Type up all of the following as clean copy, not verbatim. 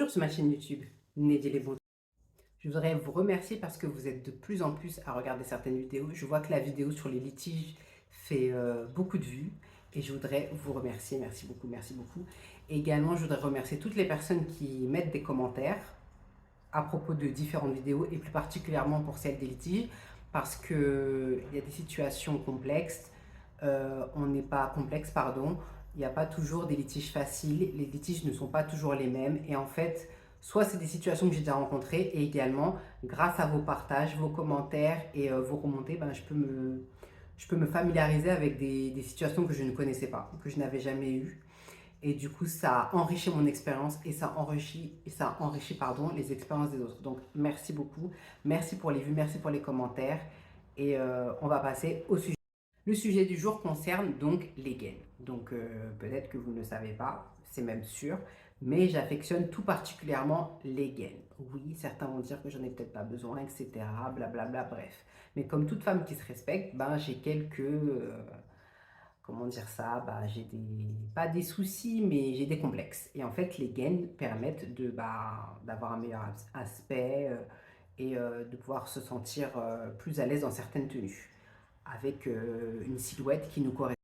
Bonjour sur ma chaîne YouTube, Neddy les Bons. Je voudrais vous remercier parce que vous êtes de plus en plus à regarder certaines vidéos. Je vois que la vidéo sur les litiges fait beaucoup de vues et je voudrais vous remercier. Merci beaucoup, merci beaucoup. Également, je voudrais remercier toutes les personnes qui mettent des commentaires à propos de différentes vidéos et plus particulièrement pour celle des litiges parce qu'il y a des situations complexes. On n'est pas complexe, pardon. Il n'y a pas toujours des litiges faciles. Les litiges ne sont pas toujours les mêmes. Et en fait, soit c'est des situations que j'ai déjà rencontrées et également, grâce à vos partages, vos commentaires et vos remontées, ben, je peux me familiariser avec des situations que je ne connaissais pas, que je n'avais jamais eues. Et du coup, ça a enrichi mon expérience et ça enrichit pardon, les expériences des autres. Donc, merci beaucoup. Merci pour les vues, merci pour les commentaires. Et on va passer au sujet. Le sujet du jour concerne donc les gaines. Donc, peut-être que vous ne le savez pas, c'est même sûr, mais j'affectionne tout particulièrement les gaines. Oui, certains vont dire que j'en ai peut-être pas besoin, etc. Blablabla, bref. Mais comme toute femme qui se respecte, ben, j'ai quelques comment dire ça, bah, j'ai pas des soucis, mais j'ai des complexes. Et en fait, les gaines permettent d'avoir un meilleur aspect et de pouvoir se sentir plus à l'aise dans certaines tenues, avec une silhouette qui nous correspond.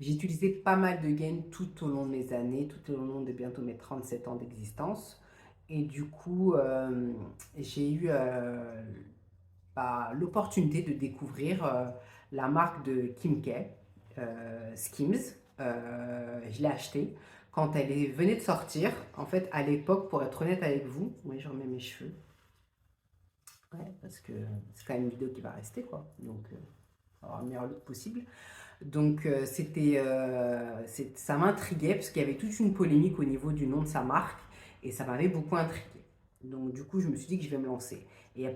J'ai utilisé pas mal de gaines tout au long de mes années, tout au long de bientôt mes 37 ans d'existence. Et du coup, j'ai eu l'opportunité de découvrir la marque de Kim K, Skims. Je l'ai achetée quand venait de sortir. En fait, à l'époque, pour être honnête avec vous, oui, je remets mes cheveux. Ouais, parce que c'est quand même une vidéo qui va rester, quoi. Donc, avoir le meilleur look possible. Donc, ça m'intriguait parce qu'il y avait toute une polémique au niveau du nom de sa marque et ça m'avait beaucoup intrigué. Donc, du coup, je me suis dit que je vais me lancer. Et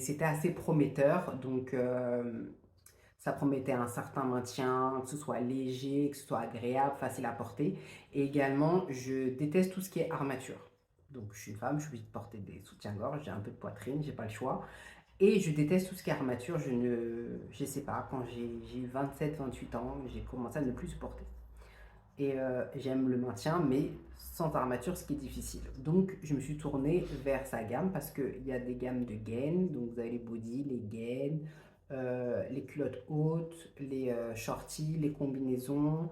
c'était assez prometteur. Donc, ça promettait un certain maintien, que ce soit léger, que ce soit agréable, facile à porter. Et également, je déteste tout ce qui est armature. Donc, je suis une femme, je suis obligée de porter des soutiens-gorge, j'ai un peu de poitrine, j'ai pas le choix. Et je déteste tout ce qui est armature, je sais pas, quand j'ai eu 27-28 ans, j'ai commencé à ne plus supporter. Et j'aime le maintien, mais sans armature, ce qui est difficile. Donc, je me suis tournée vers sa gamme parce qu'il y a des gammes de gaines. Donc, vous avez les body, les gaines, les culottes hautes, les shorties, les combinaisons.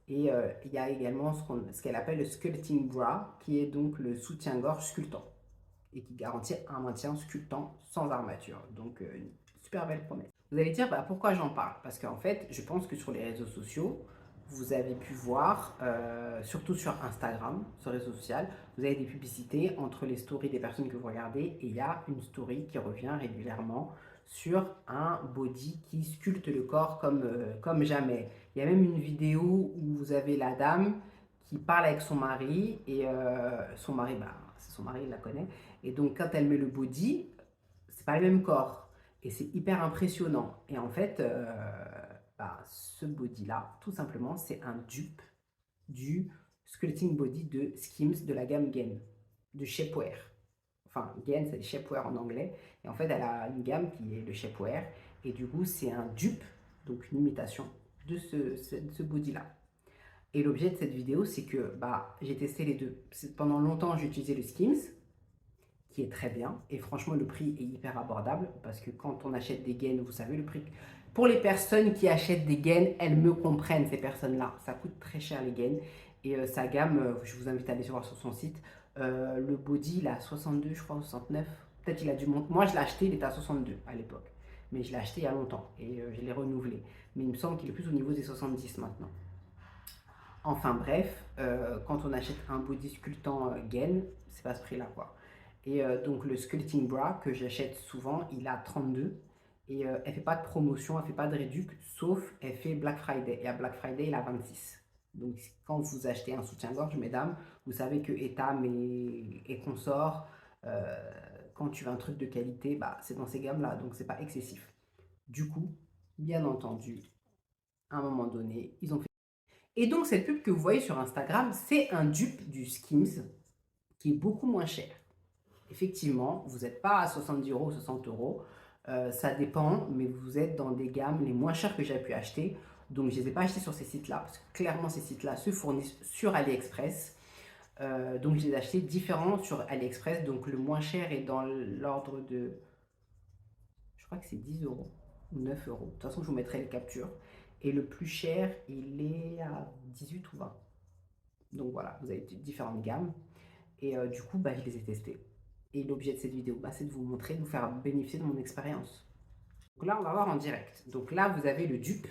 Et il y a également ce qu'elle appelle le sculpting bra, qui est donc le soutien-gorge sculptant et qui garantit un maintien sculptant sans armature. Donc, une super belle promesse. Vous allez dire, bah, pourquoi j'en parle? Parce qu'en fait, je pense que sur les réseaux sociaux, vous avez pu voir, surtout sur Instagram, sur les réseaux sociaux, vous avez des publicités entre les stories des personnes que vous regardez et il y a une story qui revient régulièrement sur un body qui sculpte le corps comme jamais. Il y a même une vidéo où vous avez la dame qui parle avec son mari et son mari, bah, c'est son mari, il la connaît. Et donc quand elle met le body, c'est pas le même corps. Et c'est hyper impressionnant. Et en fait, ce body-là, tout simplement, c'est un dupe du sculpting body de Skims de la gamme Gain, de Shapewear. Enfin, Gain, c'est Shapewear en anglais. Et en fait, elle a une gamme qui est le Shapewear. Et du coup, c'est un dupe, donc une imitation de ce body-là. Et l'objet de cette vidéo, c'est que j'ai testé les deux. Pendant longtemps, j'ai utilisé le Skims, qui est très bien. Et franchement, le prix est hyper abordable parce que quand on achète des gaines, vous savez, le prix. Pour les personnes qui achètent des gaines, elles me comprennent, ces personnes-là. Ça coûte très cher les gaines. Et sa gamme, je vous invite à aller voir sur son site. Le body, il a 62, je crois, 69. Peut-être il a dû monter. Moi, je l'ai acheté, il était à 62 à l'époque. Mais je l'ai acheté il y a longtemps et je l'ai renouvelé. Mais il me semble qu'il est plus au niveau des 70 maintenant. Enfin bref, quand on achète un body sculptant gain, c'est pas ce prix-là quoi. Et donc le sculpting bra que j'achète souvent, il a 32 et elle fait pas de promotion, elle fait pas de réduc, sauf elle fait Black Friday. Et à Black Friday, il a 26. Donc quand vous achetez un soutien-gorge, mesdames, vous savez que Etam et consorts, quand tu veux un truc de qualité, c'est dans ces gammes-là, donc c'est pas excessif. Du coup, bien entendu, à un moment donné, ils ont fait. Et donc, cette pub que vous voyez sur Instagram, c'est un dupe du Skims qui est beaucoup moins cher. Effectivement, vous n'êtes pas à 70 euros, 60 euros. Ça dépend, mais vous êtes dans des gammes les moins chères que j'ai pu acheter. Donc, je ne les ai pas achetés sur ces sites-là, parce que clairement, ces sites-là se fournissent sur AliExpress. Donc je les ai achetés différents sur AliExpress. Donc le moins cher est dans l'ordre de, je crois que c'est 10 euros ou 9 euros. De toute façon, je vous mettrai les captures. Et le plus cher, il est à 18 ou 20. Donc voilà, vous avez différentes gammes. Et du coup, bah, je les ai testés. Et l'objet de cette vidéo, bah, c'est de vous montrer, de vous faire bénéficier de mon expérience. Donc là, on va voir en direct. Donc là, vous avez le dupe.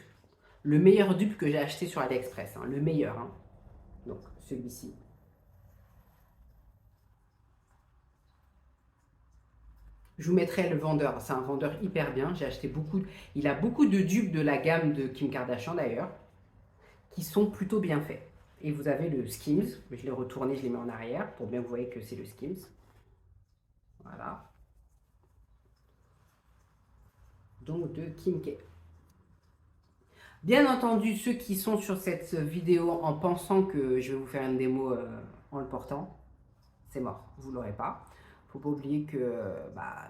Le meilleur dupe que j'ai acheté sur AliExpress. Hein, le meilleur. Hein. Donc celui-ci. Je vous mettrai le vendeur. C'est un vendeur hyper bien. J'ai acheté beaucoup. Il a beaucoup de dupes de la gamme de Kim Kardashian d'ailleurs, qui sont plutôt bien faits. Et vous avez le Skims. Je l'ai retourné, je l'ai mis en arrière pour bien que vous voyez que c'est le Skims. Voilà. Donc de Kim K. Bien entendu, ceux qui sont sur cette vidéo en pensant que je vais vous faire une démo en le portant, c'est mort, vous ne l'aurez pas. Faut pas oublier que bah,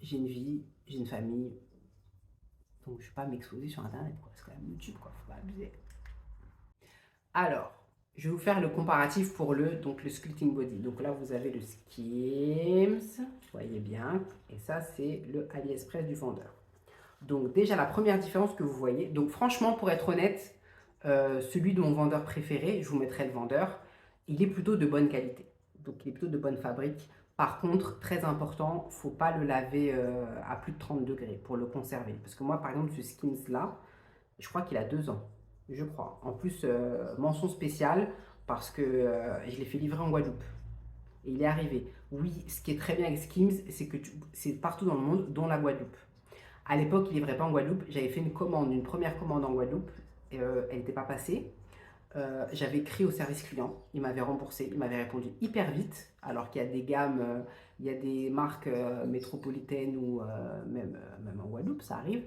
j'ai une vie, j'ai une famille, donc je ne vais pas m'exposer sur internet, c'est quand même YouTube, quoi, faut pas abuser. Alors, je vais vous faire le comparatif pour le sculpting body. Donc là, vous avez le Skims, vous voyez bien, et ça c'est le AliExpress du vendeur. Donc déjà la première différence que vous voyez, donc franchement pour être honnête, celui de mon vendeur préféré, je vous mettrai le vendeur, il est plutôt de bonne qualité. Donc il est plutôt de bonne fabrique. Par contre, très important, il ne faut pas le laver à plus de 30 degrés pour le conserver. Parce que moi par exemple ce Skims là, je crois qu'il a 2 ans, je crois. En plus, mention spéciale parce que je l'ai fait livrer en Guadeloupe. Et il est arrivé. Oui, ce qui est très bien avec Skims, c'est que c'est partout dans le monde, dont la Guadeloupe. À l'époque, il livrait pas en Guadeloupe. J'avais fait une première commande en Guadeloupe. Et, elle n'était pas passée. J'avais écrit au service client. Il m'avait remboursé. Il m'avait répondu hyper vite. Alors qu'il y a des gammes, il y a des marques métropolitaines ou même en Guadeloupe, ça arrive.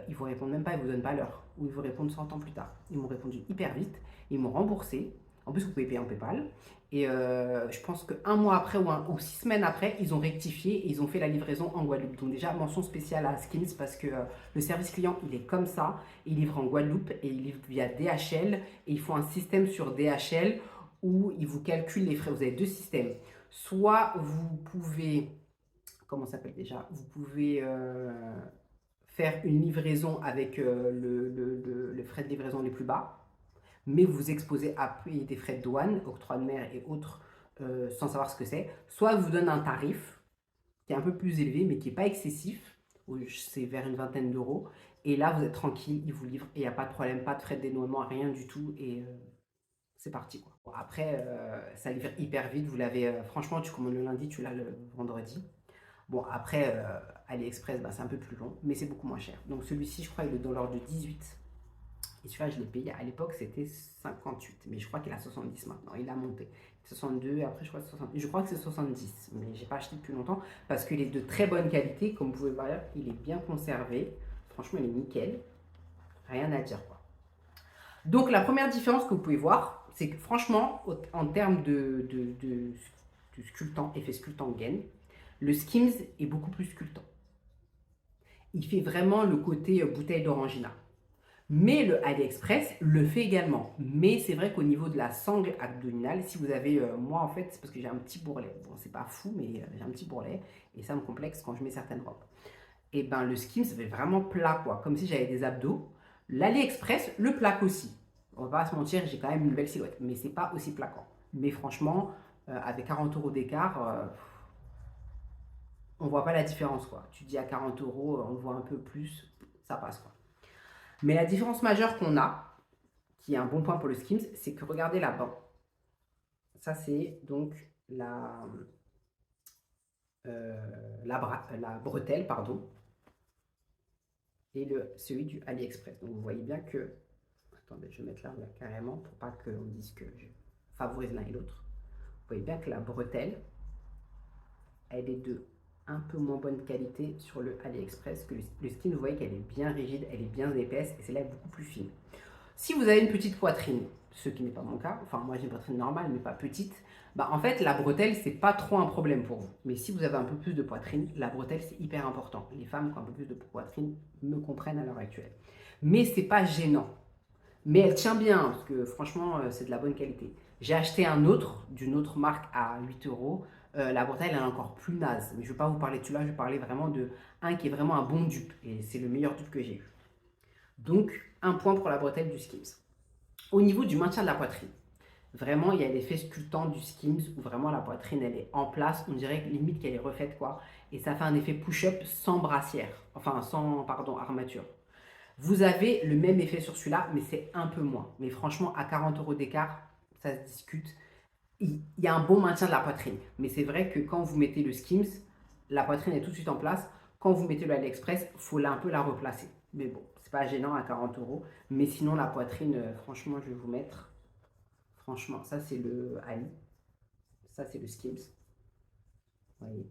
Ils vous répondent même pas, ils vous donnent pas l'heure. Ou ils vous répondent 100 ans plus tard. Ils m'ont répondu hyper vite. Ils m'ont remboursé. En plus, vous pouvez payer en PayPal. Et je pense qu'un mois après ou 6 semaines après, ils ont rectifié et ils ont fait la livraison en Guadeloupe. Donc déjà, mention spéciale à Skims parce que le service client, il est comme ça. Il livre en Guadeloupe et il livre via DHL. Et ils font un système sur DHL où ils vous calculent les frais. Vous avez 2 systèmes. Soit vous pouvez, comment ça s'appelle déjà? Vous pouvez faire une livraison avec le frais de livraison les plus bas, mais vous vous exposez à payer des frais de douane, octroi de mer et autres, sans savoir ce que c'est. Soit ils vous donnent un tarif qui est un peu plus élevé, mais qui n'est pas excessif, c'est vers une vingtaine d'euros, et là vous êtes tranquille, ils vous livrent, et il n'y a pas de problème, pas de frais de dédouanement, rien du tout, et c'est parti quoi. Bon, après, ça livre hyper vite, vous l'avez, franchement tu commandes le lundi, tu l'as le vendredi. Bon, après, AliExpress, bah, c'est un peu plus long, mais c'est beaucoup moins cher. Donc celui-ci, je crois, il est dans l'ordre de 18. Et celui-là, je l'ai payé. À l'époque, c'était 58. Mais je crois qu'il a 70 maintenant. Il a monté. 62, après, je crois que c'est 70. Je crois que c'est 70. Mais je n'ai pas acheté depuis longtemps parce qu'il est de très bonne qualité. Comme vous pouvez voir, il est bien conservé. Franchement, il est nickel. Rien à dire, quoi. Donc, la première différence que vous pouvez voir, c'est que franchement, en termes de sculptant, effet sculptant gain, le Skims est beaucoup plus sculptant. Il fait vraiment le côté bouteille d'orangina. Mais le AliExpress le fait également. Mais c'est vrai qu'au niveau de la sangle abdominale, si vous avez, moi en fait, c'est parce que j'ai un petit bourrelet. Bon, c'est pas fou, mais j'ai un petit bourrelet et ça me complexe quand je mets certaines robes. Et ben le Skims, ça fait vraiment plat, quoi, comme si j'avais des abdos. L'AliExpress le plaque aussi. On va pas se mentir, j'ai quand même une belle silhouette, mais c'est pas aussi plaquant. Mais franchement, avec 40 euros d'écart, on voit pas la différence, quoi. Tu dis à 40 euros, on voit un peu plus, ça passe, quoi. Mais la différence majeure qu'on a, qui est un bon point pour le Skims, c'est que regardez là-bas. Ça, c'est donc la bretelle, pardon, et celui du AliExpress. Donc vous voyez bien que, attendez, je vais mettre là carrément pour pas qu'on dise que je favorise l'un et l'autre. Vous voyez bien que la bretelle, elle est de un peu moins bonne qualité sur le AliExpress que le Skims. Vous voyez qu'elle est bien rigide, elle est bien épaisse et celle-là est beaucoup plus fine. Si vous avez une petite poitrine, ce qui n'est pas mon cas, enfin moi j'ai une poitrine normale mais pas petite, bah en fait la bretelle c'est pas trop un problème pour vous. Mais si vous avez un peu plus de poitrine, la bretelle c'est hyper important. Les femmes qui ont un peu plus de poitrine me comprennent à l'heure actuelle. Mais c'est pas gênant. Mais elle tient bien parce que franchement c'est de la bonne qualité. J'ai acheté un autre, d'une autre marque à 8 euros. La bretelle, elle est encore plus naze. Mais je ne vais pas vous parler de celui-là, je vais parler vraiment de un qui est vraiment un bon dupe. Et c'est le meilleur dupe que j'ai eu. Donc, un point pour la bretelle du Skims. Au niveau du maintien de la poitrine, vraiment, il y a l'effet sculptant du Skims où vraiment la poitrine, elle est en place. On dirait limite qu'elle est refaite, quoi. Et ça fait un effet push-up sans brassière. Enfin, sans, pardon, armature. Vous avez le même effet sur celui-là, mais c'est un peu moins. Mais franchement, à 40 euros d'écart, ça se discute. Il y a un bon maintien de la poitrine. Mais c'est vrai que quand vous mettez le Skims, la poitrine est tout de suite en place. Quand vous mettez le AliExpress, il faut un peu la replacer. Mais bon, c'est pas gênant à 40 euros. Mais sinon, la poitrine, franchement, je vais vous mettre. Franchement, ça c'est le Ali. Ça c'est le Skims. Vous voyez.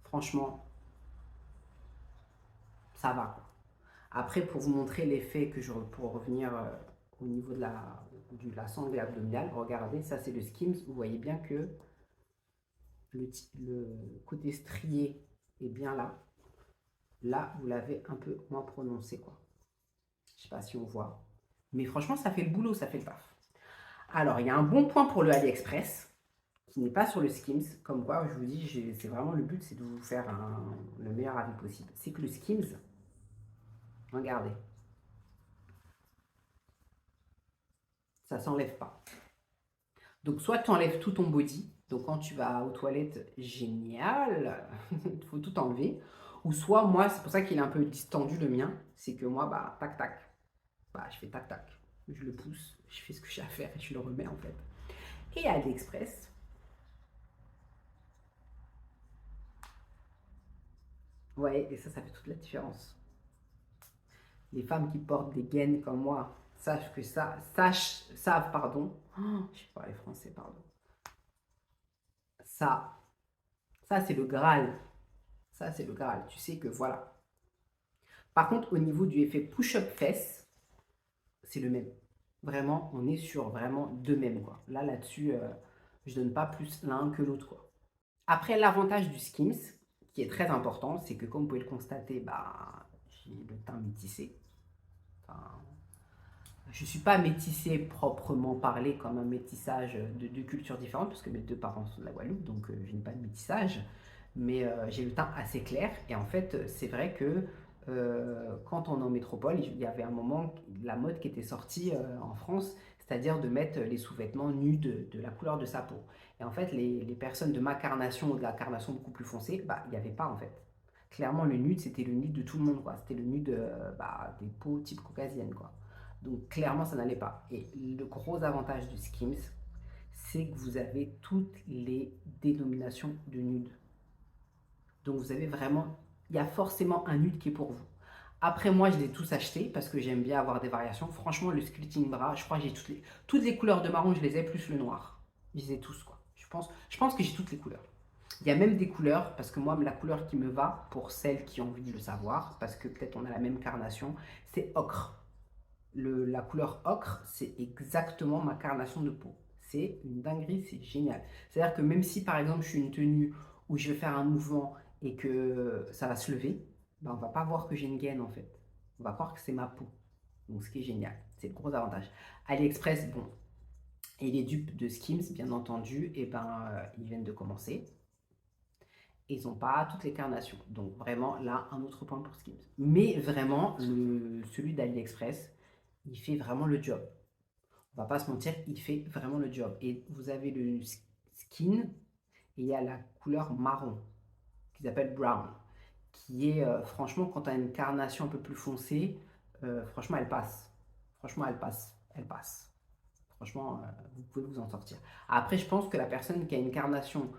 Franchement, ça va, quoi. Après, pour vous montrer l'effet que pour revenir au niveau de la sangle abdominale, regardez, ça c'est le Skims. Vous voyez bien que le côté strié est bien là. Là, vous l'avez un peu moins prononcé, quoi. Je sais pas si on voit. Mais franchement, ça fait le boulot, ça fait le taf. Alors, il y a un bon point pour le AliExpress, qui n'est pas sur le Skims. Comme quoi, je vous dis, c'est vraiment le but, c'est de vous faire le meilleur avis possible. C'est que le Skims, regardez, ça s'enlève pas. Donc, soit tu enlèves tout ton body, donc quand tu vas aux toilettes, génial, il faut tout enlever. Ou soit, moi, c'est pour ça qu'il est un peu distendu le mien, c'est que moi, bah, tac, tac, bah, je fais tac, tac, je le pousse, je fais ce que j'ai à faire et je le remets en fait. Et à AliExpress, ouais, et ça fait toute la différence. Les femmes qui portent des gaines comme moi savent, pardon, oh, je sais pas les français, pardon. Ça, ça c'est le Graal. Ça, c'est le Graal. Tu sais que voilà. Par contre, au niveau du effet push-up fesse, c'est le même. Vraiment, on est sur vraiment deux mêmes, quoi. Là-dessus, je donne pas plus l'un que l'autre, quoi. Après, l'avantage du Skims, qui est très important, c'est que comme vous pouvez le constater, bah, j'ai le teint métissé. Enfin, je ne suis pas métissée proprement parlé comme un métissage de deux cultures différentes, parce que mes deux parents sont de la Guadeloupe, donc je n'ai pas de métissage. Mais j'ai le teint assez clair. Et en fait, c'est vrai que quand on est en métropole, il y avait un moment, la mode qui était sortie en France, c'est-à-dire de mettre les sous-vêtements nus de la couleur de sa peau. Et en fait, les personnes de ma carnation ou de la carnation beaucoup plus foncée, bah, il n'y avait pas en fait. Clairement, le nude, c'était le nude de tout le monde, quoi. C'était le nude des peaux type caucasienne, quoi. Donc, clairement, ça n'allait pas. Et le gros avantage du Skims, c'est que vous avez toutes les dénominations de nude. Donc, vous avez vraiment, il y a forcément un nude qui est pour vous. Après, moi, je les ai tous achetés parce que j'aime bien avoir des variations. Franchement, le splitting bra, je crois que j'ai toutes les couleurs de marron, je les ai, plus le noir. Je les ai tous, quoi. Je pense que j'ai toutes les couleurs. Il y a même des couleurs, parce que moi, la couleur qui me va, pour celles qui ont envie de le savoir, parce que peut-être on a la même carnation, c'est ocre. La couleur ocre, c'est exactement ma carnation de peau. C'est une dinguerie, c'est génial. C'est-à-dire que même si, par exemple, je suis une tenue où je vais faire un mouvement et que ça va se lever, ben, on va pas voir que j'ai une gaine, en fait. On va croire que c'est ma peau. Donc, ce qui est génial. C'est le gros avantage. AliExpress, bon, et les dupes de Skims, bien entendu, et ben, ils viennent de commencer. Et ils n'ont pas toutes les carnations. Donc vraiment, là, un autre point pour Skims. Mais vraiment, celui d'AliExpress, il fait vraiment le job. On va pas se mentir, il fait vraiment le job. Et vous avez le skin, et il y a la couleur marron, qu'ils appellent brown, qui est, franchement, quand tu as une carnation un peu plus foncée, franchement, elle passe. Franchement, elle passe. Elle passe. Franchement, vous pouvez vous en sortir. Après, je pense que la personne qui a une carnation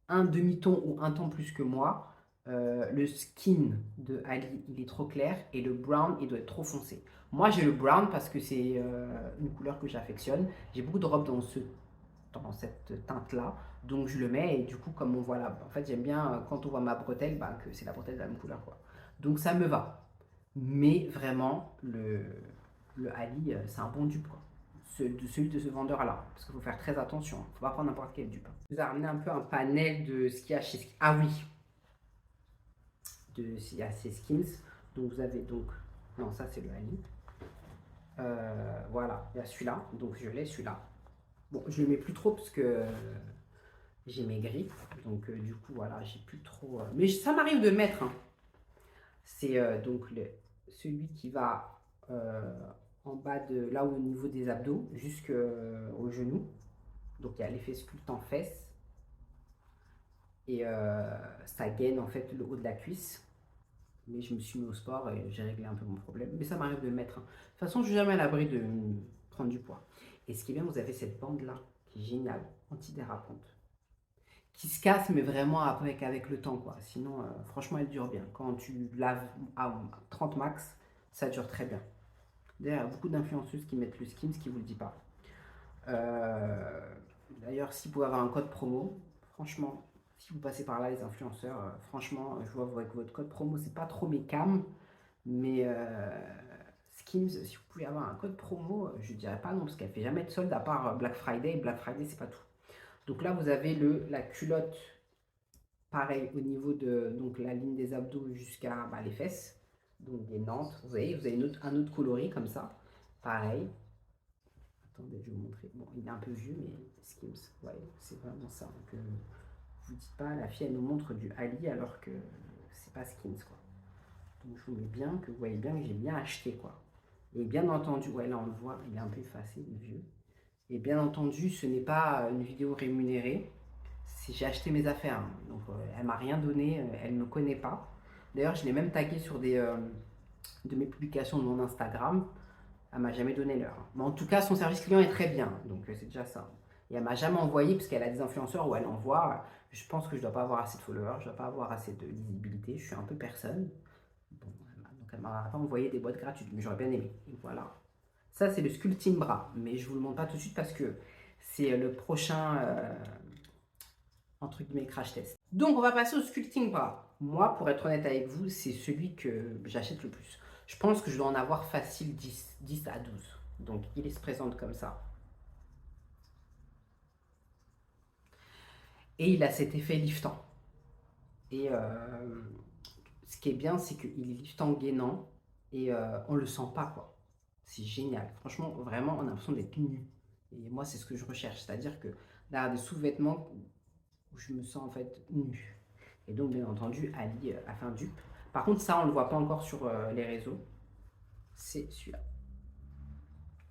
un demi-ton ou un ton plus que moi, le skin de Ali, il est trop clair et le brown, il doit être trop foncé. Moi, j'ai le brown parce que c'est une couleur que j'affectionne. J'ai beaucoup de robes dans cette teinte-là, donc je le mets et du coup, comme on voit là, en fait, j'aime bien quand on voit ma bretelle, bah, que c'est la bretelle de la même couleur, quoi. Donc ça me va. Mais vraiment, le Ali, c'est un bon dupe, quoi. Celui de ce vendeur-là. Parce qu'il faut faire très attention. Il ne faut pas prendre n'importe quel dupe. Je vous ai ramené un peu un panel de ce qu'il y a chez Skims. Ah oui, il y a ces Skims. Donc vous avez donc... Non, ça c'est le Ali. Voilà, il y a celui-là. Donc je l'ai celui-là. Bon, je le mets plus trop parce que j'ai maigri. Donc, du coup, voilà, j'ai plus trop. Mais ça m'arrive de le mettre, hein. C'est donc celui qui va en bas de là au niveau des abdos jusqu'au genou. Donc, il y a l'effet sculptant fesses. Et ça gaine en fait le haut de la cuisse. Mais je me suis mis au sport et j'ai réglé un peu mon problème. Mais ça m'arrive de le mettre, hein. De toute façon, je suis jamais à l'abri de prendre du poids. Et ce qui est bien, vous avez cette bande-là, qui est géniale, antidérapante, qui se casse, mais vraiment avec le temps, quoi. Sinon, franchement, elle dure bien. Quand tu laves à 30 max, ça dure très bien. D'ailleurs, il y a beaucoup d'influenceuses qui mettent le Skims qui vous le dit pas. Euh, D'ailleurs, si vous pouvez avoir un code promo, franchement, si vous passez par là, les influenceurs, franchement, je vois avec votre code promo, c'est pas trop mes cams, mais Skims, si vous pouvez avoir un code promo, je dirais pas non, parce qu'elle fait jamais de solde à part Black Friday. Black Friday, c'est pas tout. Donc là, vous avez la culotte, pareil, au niveau de donc, la ligne des abdos jusqu'à les fesses, donc des nantes. Vous voyez, vous avez un autre coloris comme ça, pareil. Attendez, je vais vous montrer. Bon, il est un peu vieux, mais Skims, ouais, c'est vraiment ça. Donc, vous dites pas, la fille, elle nous montre du Ali alors que c'est pas Skims, quoi. Donc, je vous mets bien, que vous voyez bien que j'ai bien acheté, quoi. Et bien entendu, ouais, là, on le voit, il est un peu effacé, le vieux. Et bien entendu, ce n'est pas une vidéo rémunérée. J'ai acheté mes affaires, hein. Donc, elle m'a rien donné, elle ne me connaît pas. D'ailleurs, je l'ai même tagué sur des de mes publications de mon Instagram. Elle m'a jamais donné l'heure. Mais en tout cas, son service client est très bien, donc c'est déjà ça. Et elle m'a jamais envoyé, parce qu'elle a des influenceurs où elle envoie. Je pense que je dois pas avoir assez de followers, je dois pas avoir assez de visibilité, je suis un peu personne. Bon, donc elle m'a pas envoyé des boîtes gratuites, mais j'aurais bien aimé. Et voilà. Ça, c'est le sculpting bras, mais je vous le montre pas tout de suite parce que c'est le prochain, entre guillemets, crash test. Donc, on va passer au sculpting bras. Moi, pour être honnête avec vous, c'est celui que j'achète le plus. Je pense que je dois en avoir facile 10 à 12. Donc, il se présente comme ça. Et il a cet effet liftant. Et ce qui est bien, c'est qu'il est liftant gainant et on le sent pas, quoi. C'est génial. Franchement, vraiment, on a l'impression d'être nu. Et moi, c'est ce que je recherche. C'est-à-dire que derrière des sous-vêtements où je me sens en fait nu. Et donc, bien entendu, Ali a fait un dupe. Par contre, ça, on ne le voit pas encore sur les réseaux. C'est celui-là.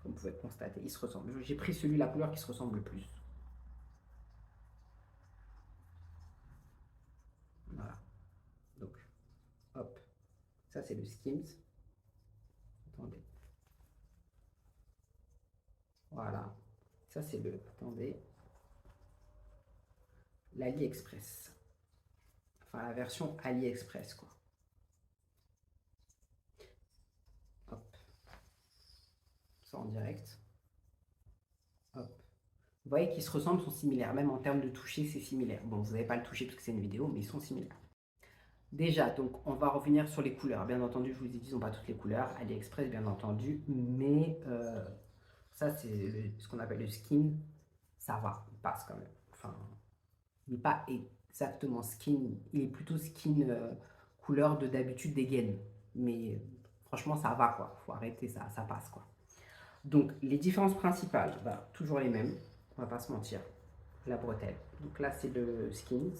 Comme vous pouvez le constater, il se ressemble. J'ai pris celui, la couleur qui se ressemble le plus. Voilà. Donc, hop. Ça, c'est le Skims. Attendez. Voilà. Ça, c'est le. Attendez. L'AliExpress. Enfin, la version AliExpress, quoi. Hop. Ça en direct. Hop. Vous voyez qu'ils se ressemblent, sont similaires. Même en termes de toucher, c'est similaire. Bon, vous n'avez pas le toucher parce que c'est une vidéo, mais ils sont similaires. Déjà, donc, on va revenir sur les couleurs. Bien entendu, je vous ai dit, ils n'ont pas toutes les couleurs. AliExpress, bien entendu. Mais ça, c'est ce qu'on appelle le skin. Ça va, il passe quand même. Enfin, il n'est pas exactement skin. Il est plutôt skin couleur de d'habitude des gaines. Mais franchement, ça va, quoi. Faut arrêter ça, ça passe, quoi. Donc, les différences principales, bah, toujours les mêmes. On va pas se mentir. La bretelle. Donc là, c'est le Skims.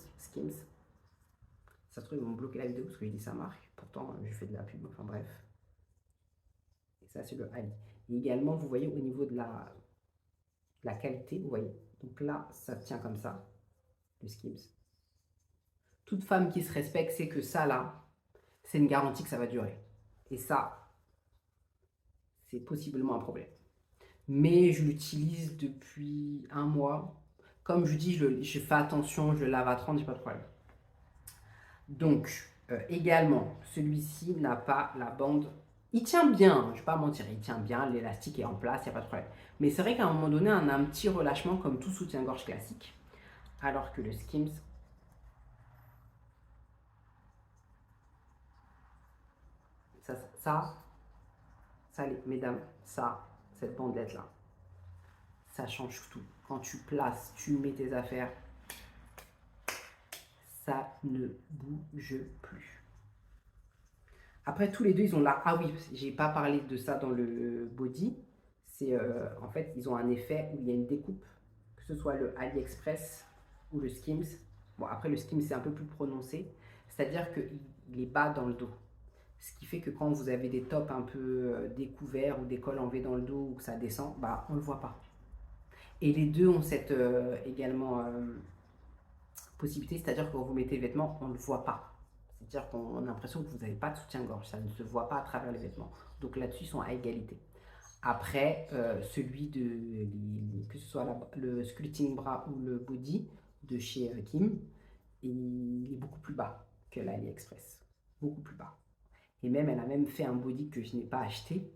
Ça se trouve, ils vont bloquer la vidéo parce que j'ai dit sa marque. Pourtant, je fais de la pub. Enfin bref. Et ça, c'est le Ali. Et également, vous voyez au niveau de la qualité, vous voyez. Donc là, ça tient comme ça, le Skims. Toute femme qui se respecte sait que ça, là, c'est une garantie que ça va durer. Et ça, c'est possiblement un problème. Mais je l'utilise depuis un mois. Comme je dis, je fais attention, je le lave à 30, j'ai pas de problème. Donc, également, celui-ci n'a pas la bande. Il tient bien, je ne vais pas mentir, il tient bien, l'élastique est en place, il n'y a pas de problème. Mais c'est vrai qu'à un moment donné, on a un petit relâchement comme tout soutien-gorge classique. Alors que le Skims, ça, ça, mesdames, ça, cette bandelette-là, ça change tout. Quand tu places, tu mets tes affaires, ça ne bouge plus. Après, tous les deux, ils ont là. Ah oui, j'ai pas parlé de ça dans le body. C'est en fait, ils ont un effet où il y a une découpe. ce soit le AliExpress ou le Skims. Bon, après, le Skims, c'est un peu plus prononcé. C'est-à-dire qu'il est bas dans le dos. Ce qui fait que quand vous avez des tops un peu découverts ou des cols enlevés dans le dos ou que ça descend, bah, on ne le voit pas. Et les deux ont cette également possibilité, c'est-à-dire que quand vous mettez les vêtements, on ne le voit pas. C'est-à-dire qu'on a l'impression que vous n'avez pas de soutien-gorge, ça ne se voit pas à travers les vêtements. Donc là-dessus, ils sont à égalité. Après, celui que ce soit le sculpting bras ou le body de chez Kim, il est beaucoup plus bas que l'AliExpress. Beaucoup plus bas. Et même, elle a même fait un body que je n'ai pas acheté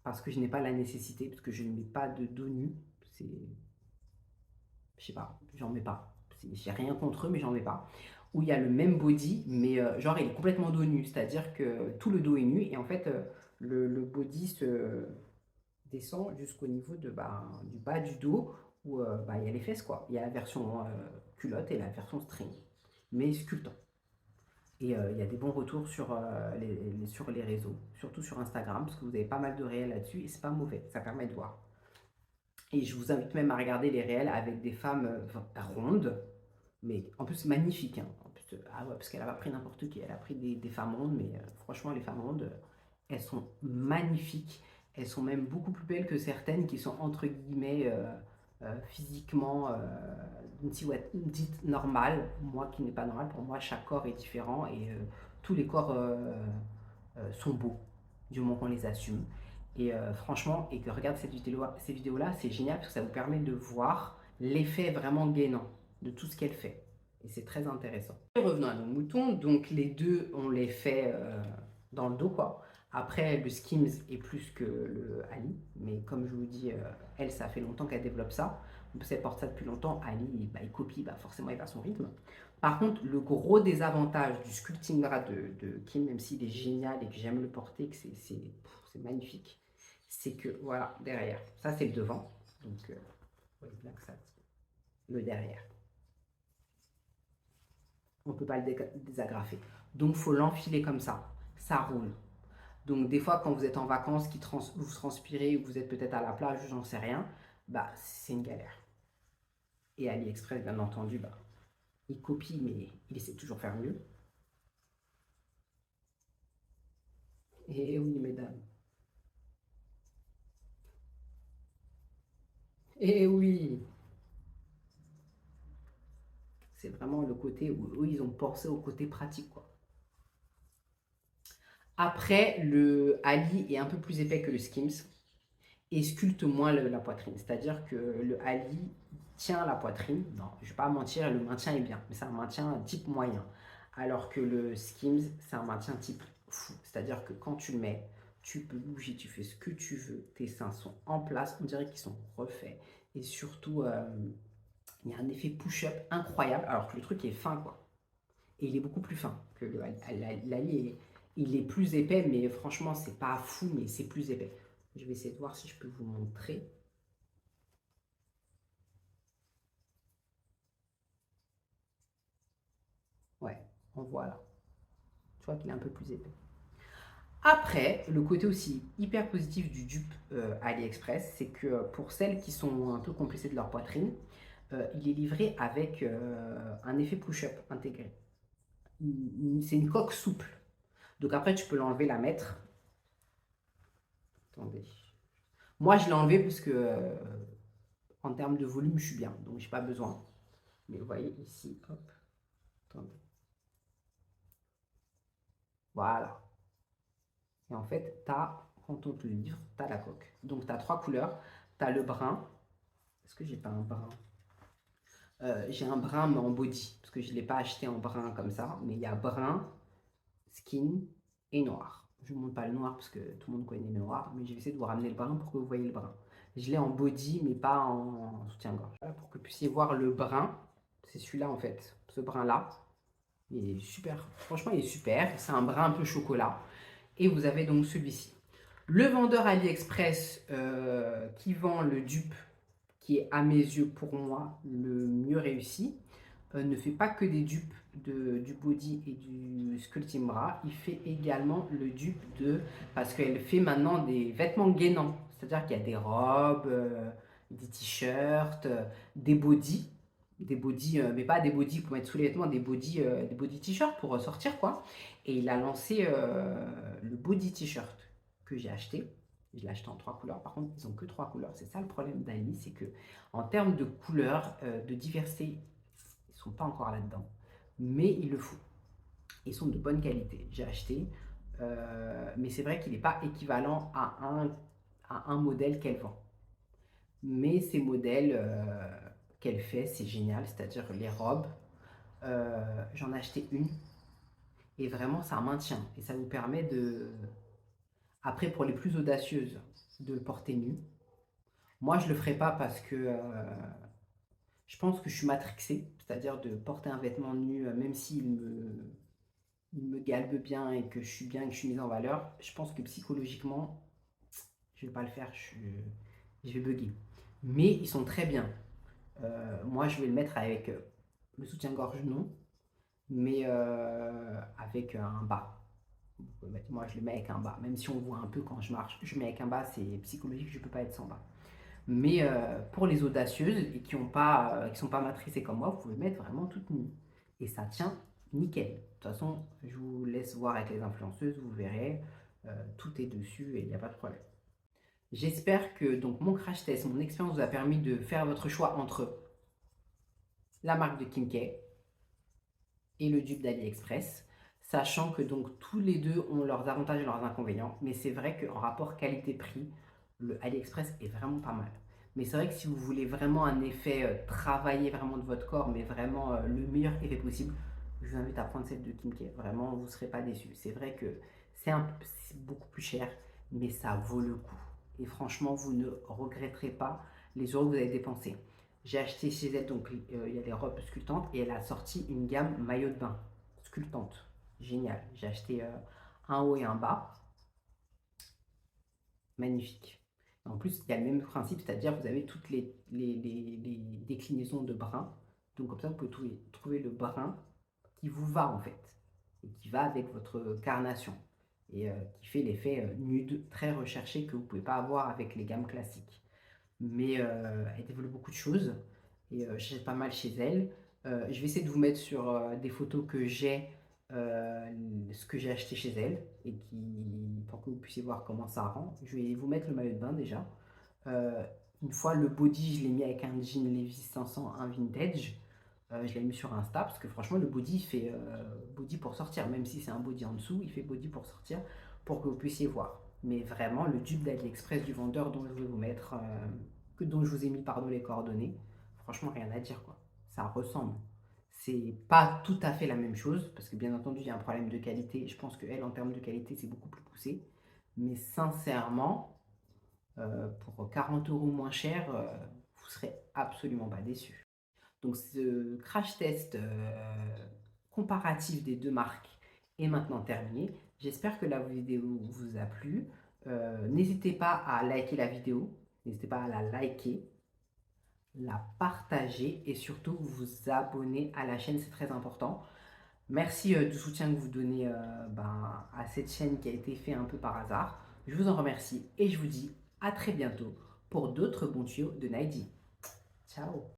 parce que je n'ai pas la nécessité, parce que je ne mets pas de dos nu. C'est, je sais pas, j'en mets pas. J'ai rien contre eux, mais j'en mets pas. Où il y a le même body, mais genre il est complètement dos nu, c'est-à-dire que tout le dos est nu et en fait le body se descend jusqu'au niveau du bas du dos où il y a les fesses quoi. Il y a la version culotte et la version string, mais sculptant. Et il y a des bons retours sur les réseaux, surtout sur Instagram, parce que vous avez pas mal de réels là-dessus et c'est pas mauvais, ça permet de voir. Et je vous invite même à regarder les réels avec des femmes rondes, mais en plus magnifiques. Hein. En plus, ah ouais, parce qu'elle n'a pas pris n'importe qui, elle a pris des femmes rondes, mais franchement, les femmes rondes, elles sont magnifiques. Elles sont même beaucoup plus belles que certaines qui sont entre guillemets physiquement dites normales. Moi qui n'ai pas normal, pour moi, chaque corps est différent et tous les corps sont beaux, du moment qu'on les assume. Et franchement, et que regarde ces vidéos-là, c'est génial parce que ça vous permet de voir l'effet vraiment gainant de tout ce qu'elle fait. Et c'est très intéressant. Et revenons à nos moutons. Donc les deux, on les fait dans le dos, quoi. Après, le Skims est plus que le Ali. Mais comme je vous dis, elle, ça fait longtemps qu'elle développe ça. Elle porte ça depuis longtemps. Ali, il copie, forcément, il va à son rythme. Par contre, le gros désavantage du sculpting bra de Kim, même s'il est génial et que j'aime le porter, que c'est magnifique, c'est que, voilà, derrière, ça c'est le devant, donc, le derrière, on ne peut pas le désagrafer. Donc, il faut l'enfiler comme ça roule. Donc, des fois, quand vous êtes en vacances, vous transpirez, ou vous êtes peut-être à la plage, j'en sais rien, c'est une galère. Et AliExpress, bien entendu, il copie, mais il essaie de toujours faire mieux. Et oui, mesdames. Et oui, c'est vraiment le côté où ils ont pensé au côté pratique, quoi. Après, le Ali est un peu plus épais que le Skims et sculpte moins la poitrine. C'est-à-dire que le Ali tient la poitrine. Non, je ne vais pas mentir, le maintien est bien, mais c'est un maintien type moyen. Alors que le Skims, c'est un maintien type fou. C'est-à-dire que quand tu le mets, tu peux bouger, tu fais ce que tu veux. Tes seins sont en place, on dirait qu'ils sont refaits. Et surtout, il y a un effet push-up incroyable, alors que le truc est fin, quoi. Et il est beaucoup plus fin que l'Ali. Il est plus épais, mais franchement, c'est pas fou, mais c'est plus épais. Je vais essayer de voir si je peux vous montrer. Ouais, on voit là. Tu vois qu'il est un peu plus épais. Après, le côté aussi hyper positif du dupe AliExpress, c'est que pour celles qui sont un peu complexées de leur poitrine, il est livré avec un effet push-up intégré. C'est une coque souple. Donc après, tu peux l'enlever, la mettre. Attendez. Moi, je l'ai enlevé parce que en termes de volume, je suis bien. Donc, j'ai pas besoin. Mais vous voyez ici, hop. Attendez. Voilà. Et en fait, quand on te le livre, tu as la coque. Donc, tu as trois couleurs. Tu as le brun. Est-ce que j'ai pas un brun j'ai un brun, mais en body. Parce que je ne l'ai pas acheté en brun comme ça. Mais il y a brun, skin et noir. Je ne vous montre pas le noir parce que tout le monde connaît le noir. Mais je vais essayer de vous ramener le brun pour que vous voyez le brun. Je l'ai en body, mais pas en soutien-gorge. Voilà, pour que vous puissiez voir le brun. C'est celui-là, en fait. Ce brun-là. Il est super. Franchement, il est super. C'est un brun un peu chocolat. Et vous avez donc celui-ci. Le vendeur AliExpress qui vend le dupe, qui est à mes yeux pour moi le mieux réussi, ne fait pas que des dupes du body et du sculpting bra, il fait également le dupe parce qu'elle fait maintenant des vêtements gainants, c'est-à-dire qu'il y a des robes, des t-shirts, des bodys. Des bodys, mais pas des bodys pour mettre sous les vêtements, des body t-shirts pour sortir quoi. Et il a lancé le body t-shirt que j'ai acheté. Je l'ai acheté en 3 couleurs. Par contre, ils ont que 3 couleurs. C'est ça le problème d'Ali, c'est que en termes de couleurs, de diversité, ils sont pas encore là-dedans. Mais il le faut. Ils sont de bonne qualité. J'ai acheté, mais c'est vrai qu'il n'est pas équivalent à un modèle qu'elle vend. Mais ces modèles qu'elle fait, c'est génial, c'est-à-dire les robes. J'en ai acheté une et vraiment ça maintient et ça vous permet de, après pour les plus audacieuses, de le porter nu. Moi je le ferai pas parce que je pense que je suis matrixée, c'est-à-dire de porter un vêtement nu, même il me galbe bien et que je suis bien et que je suis mise en valeur. Je pense que psychologiquement, je vais pas le faire, je vais bugger. Mais ils sont très bien. Moi je vais le mettre avec le soutien-gorge non, mais avec un bas. Moi, je le mets avec un bas. Même si on voit un peu quand je marche, je mets avec un bas, c'est psychologique, je ne peux pas être sans bas. Mais pour les audacieuses et qui sont pas matricées comme moi, vous pouvez mettre vraiment toute nue. Et ça tient nickel. De toute façon, je vous laisse voir avec les influenceuses, vous verrez. Tout est dessus et il n'y a pas de problème. J'espère que donc mon crash test, mon expérience vous a permis de faire votre choix entre la marque de Kim K et le dupe d'AliExpress, sachant que donc tous les deux ont leurs avantages et leurs inconvénients, mais c'est vrai qu'en rapport qualité-prix, le AliExpress est vraiment pas mal. Mais c'est vrai que si vous voulez vraiment un effet travailler vraiment de votre corps, mais vraiment le meilleur effet possible, je vous invite à prendre celle de Kim K. Vraiment, vous ne serez pas déçus. C'est vrai que c'est beaucoup plus cher, mais ça vaut le coup. Et franchement, vous ne regretterez pas les euros que vous avez dépensés. J'ai acheté chez elle, donc il y a les robes sculptantes et elle a sorti une gamme maillot de bain sculptante. Génial. J'ai acheté un haut et un bas. Magnifique. En plus, il y a le même principe, c'est-à-dire vous avez toutes les déclinaisons de brun. Donc comme ça, vous pouvez trouver le brun qui vous va en fait. Et qui va avec votre carnation. Et qui fait l'effet nude très recherché que vous ne pouvez pas avoir avec les gammes classiques. Mais elle développe beaucoup de choses et j'achète pas mal chez elle. Je vais essayer de vous mettre sur des photos que j'ai, euh, ce que j'ai acheté chez elle et pour que vous puissiez voir comment ça rend. Je vais vous mettre le maillot de bain déjà. Euh, une fois le body, je l'ai mis avec un jean Levi's 500, un vintage. Je l'ai mis sur Insta parce que franchement, le body, il fait body pour sortir. Même si c'est un body en dessous, il fait body pour sortir pour que vous puissiez voir. Mais vraiment, le dupe d'AliExpress du vendeur dont je vais vous mettre, dont je vous ai mis pardon, les coordonnées, franchement, rien à dire quoi. Ça ressemble. C'est pas tout à fait la même chose parce que bien entendu, il y a un problème de qualité. Je pense qu'elle, en termes de qualité, c'est beaucoup plus poussé. Mais sincèrement, pour 40 euros moins cher, vous serez absolument pas déçu. Donc ce crash test comparatif des deux marques est maintenant terminé. J'espère que la vidéo vous a plu. N'hésitez pas à liker la vidéo, n'hésitez pas à la liker, la partager et surtout vous abonner à la chaîne, c'est très important. Merci du soutien que vous donnez à cette chaîne qui a été fait un peu par hasard. Je vous en remercie et je vous dis à très bientôt pour d'autres bons tuyaux de Naidi. Ciao.